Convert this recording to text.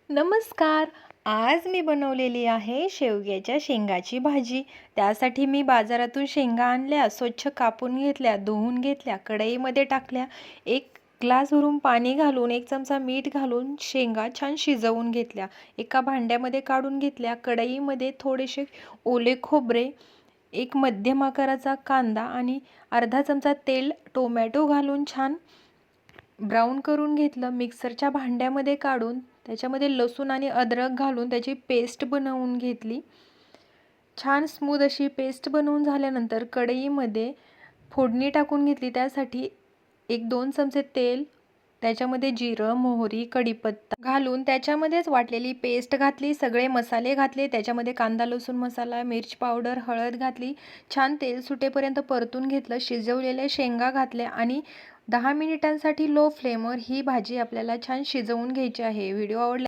नमस्कार. आज मी बनवलेली आहे शेवग्याच्या शेंगाची भाजी. त्यासाठी मी बाजारातून शेंगा आणल्या, स्वच्छ कापून घेतल्या, धुवून घेतल्या, कढईमध्ये टाकल्या. 1 ग्लास भरून पाणी घालून 1 चमचा मीठ घालून शेंगा छान शिजवून घेतल्या. एका भांड्यामध्ये काढून घेतल्या. कढईमध्ये थोडेसे ओले खोबरे, 1 मध्यम आकाराचा कांदा आणि अर्धा चमचा तेल, टोमॅटो घालून छान ब्राऊन करून घेतलं. मिक्सरच्या भांड्यामध्ये काढून त्याच्यामध्ये लसूण आणि अद्रक घालून त्याची पेस्ट बनवून घेतली. छान स्मूथ अशी पेस्ट बनवून झाल्यानंतर कढईमध्ये फोडणी टाकून घेतली. त्यासाठी 1-2 चमचे तेल, त्याच्यामध्ये जिरं, मोहरी, कढीपत्ता घालून त्याच्यामध्येच वाटलेली पेस्ट घातली. सगळे मसाले घातले. त्याच्यामध्ये कांदा, लसूण मसाला, मिरची पावडर, हळद घातली. छान तेल सुटेपर्यंत परतून घेतलं. शिजवलेल्या शेंगा घातल्या आणि 10 मिनिटांसाठी लो फ्लेमवर ही भाजी आपल्याला छान शिजवून घ्यायची आहे. व्हिडिओ आवडला